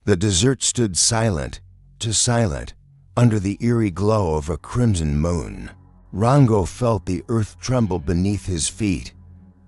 The desert stood silent to silent under the eerie glow of a crimson moon. Rango felt the earth tremble beneath his feet.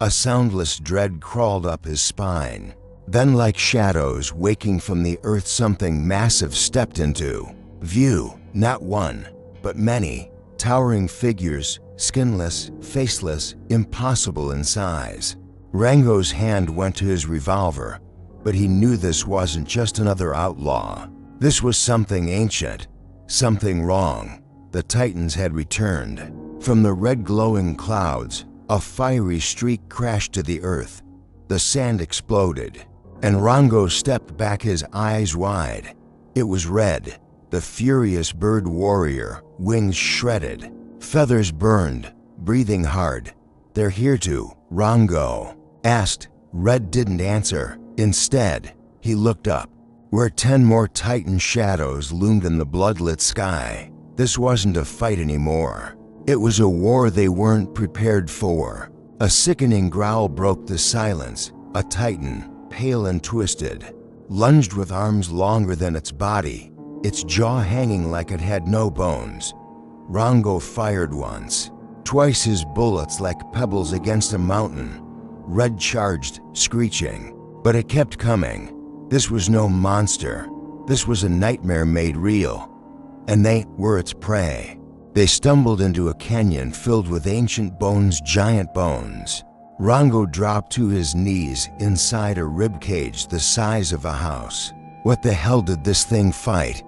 A soundless dread crawled up his spine. Then, like shadows waking from the earth, something massive stepped into view. Not one, but many, towering figures, skinless, faceless, impossible in size. Rango's hand went to his revolver, but he knew this wasn't just another outlaw. This was something ancient, something wrong. The Titans had returned. From the red glowing clouds, a fiery streak crashed to the earth. The sand exploded, and Rango stepped back, his eyes wide. It was Red, the furious bird warrior, wings shredded, feathers burned, breathing hard. "They're here to," Rango asked. Red didn't answer. Instead, he looked up, where 10 more Titan shadows loomed in the bloodlit sky. This wasn't a fight anymore. It was a war they weren't prepared for. A sickening growl broke the silence. A Titan, pale and twisted, lunged with arms longer than its body, its jaw hanging like it had no bones. Rango fired once, twice, his bullets like pebbles against a mountain. Red charged, screeching, but it kept coming. This was no monster. This was a nightmare made real, and they were its prey. They stumbled into a canyon filled with ancient bones, giant bones. Rango dropped to his knees inside a ribcage the size of a house. "What the hell did this thing fight?"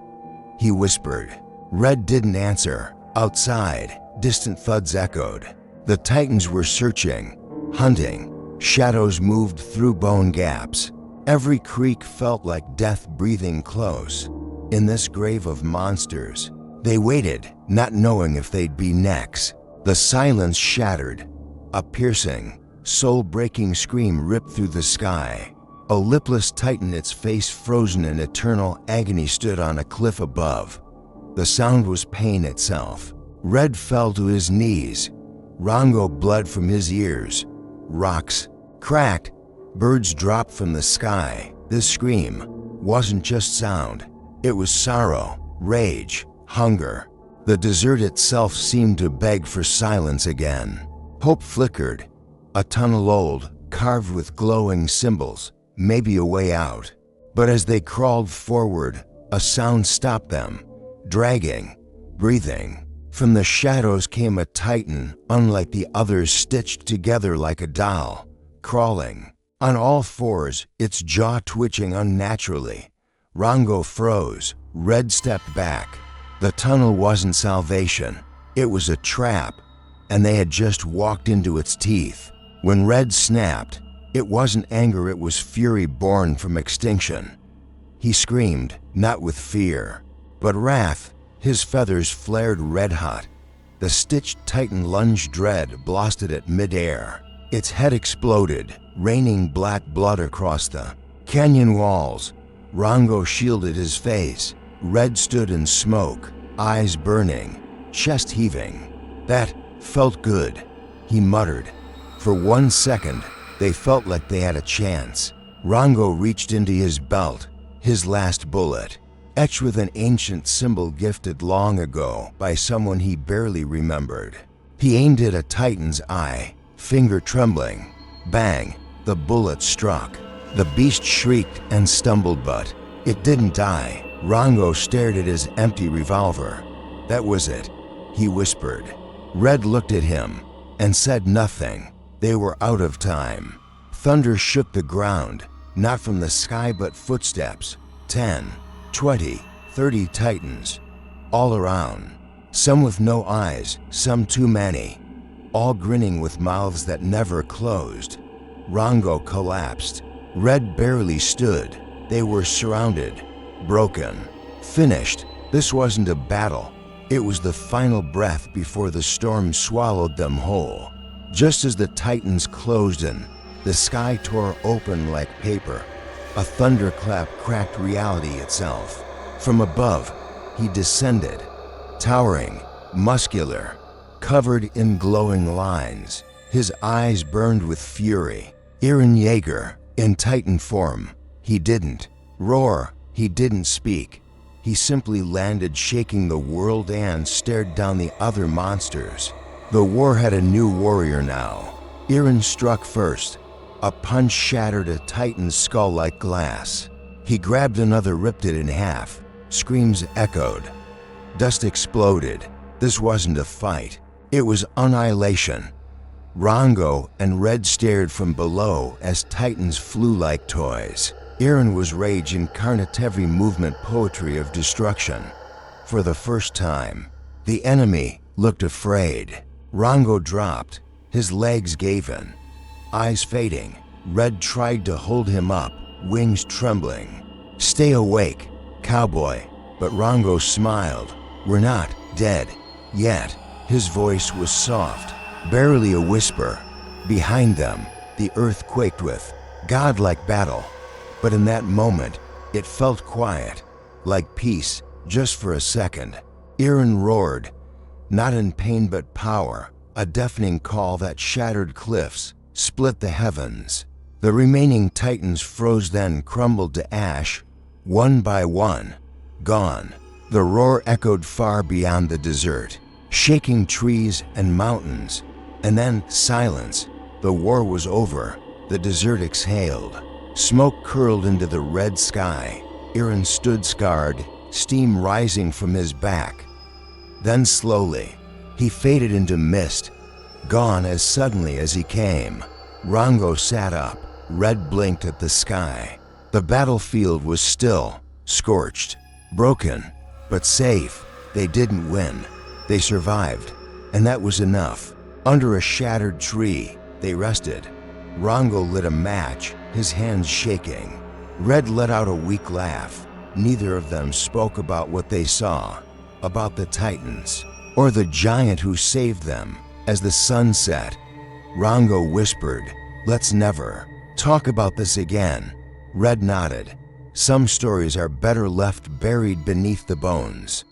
he whispered. Red didn't answer. Outside, distant thuds echoed. The Titans were searching, hunting. Shadows moved through bone gaps. Every creak felt like death breathing close. In this grave of monsters, they waited, not knowing if they'd be next. The silence shattered. A piercing, soul-breaking scream ripped through the sky. A lipless Titan, its face frozen in eternal agony, stood on a cliff above. The sound was pain itself. Red fell to his knees. Rango bled from his ears. Rocks cracked. Birds dropped from the sky. This scream wasn't just sound. It was sorrow, rage, hunger. The desert itself seemed to beg for silence again. Hope flickered. A tunnel old, carved with glowing symbols, maybe a way out. But as they crawled forward, a sound stopped them. Dragging, breathing. From the shadows came a Titan, unlike the others, stitched together like a doll, crawling on all fours, its jaw twitching unnaturally. Rango froze. Red stepped back. The tunnel wasn't salvation. It was a trap, and they had just walked into its teeth. When Red snapped, it wasn't anger, it was fury born from extinction. He screamed, not with fear, but wrath. His feathers flared red-hot. The stitched Titan lunged. Red blasted at midair. Its head exploded, raining black blood across the canyon walls. Rango shielded his face. Red stood in smoke, eyes burning, chest heaving. "That felt good," he muttered. For 1 second, they felt like they had a chance. Rango reached into his belt, his last bullet, etched with an ancient symbol gifted long ago by someone he barely remembered. He aimed at a Titan's eye, finger trembling. Bang! The bullet struck. The beast shrieked and stumbled, but it didn't die. Rango stared at his empty revolver. "That was it," he whispered. Red looked at him and said nothing. They were out of time. Thunder shook the ground, not from the sky but footsteps. 10, 20, 30 Titans, all around. Some with no eyes, some too many. All grinning with mouths that never closed. Rango collapsed. Red barely stood. They were surrounded, broken, finished. This wasn't a battle. It was the final breath before the storm swallowed them whole. Just as the Titans closed in, the sky tore open like paper. A thunderclap cracked reality itself. From above, he descended, towering, muscular, covered in glowing lines. His eyes burned with fury. Eren Yeager, in Titan form. He didn't roar He didn't speak. He simply landed, shaking the world, and stared down the other monsters. The war had a new warrior now. Eren struck first. A punch shattered a titan's skull like glass. He grabbed another, ripped it in half. Screams echoed. Dust exploded. This wasn't a fight. It was annihilation. Rango and Red stared from below as titans flew like toys. Eren was rage incarnate, every movement poetry of destruction. For the first time, the enemy looked afraid. Rango dropped. His legs gave in. Eyes fading. Red tried to hold him up, wings trembling. "Stay awake, cowboy." But Rango smiled. "We're not dead yet." His voice was soft, barely a whisper. Behind them, the earth quaked with godlike battle. But in that moment, it felt quiet, like peace, just for a second. Eren roared, not in pain but power, a deafening call that shattered cliffs, split the heavens. The remaining titans froze, then crumbled to ash, one by one, gone. The roar echoed far beyond the desert, shaking trees and mountains. And then silence. The war was over. The desert exhaled. Smoke curled into the red sky. Eren stood scarred, steam rising from his back. Then slowly, he faded into mist, gone as suddenly as he came. Rango sat up. Red blinked at the sky. The battlefield was still, scorched, broken, but safe. They didn't win. They survived, and that was enough. Under a shattered tree, they rested. Rango lit a match, his hands shaking. Red let out a weak laugh. Neither of them spoke about what they saw, about the titans, or the giant who saved them. As the sun set, Rango whispered, "Let's never talk about this again." Red nodded. "Some stories are better left buried beneath the bones."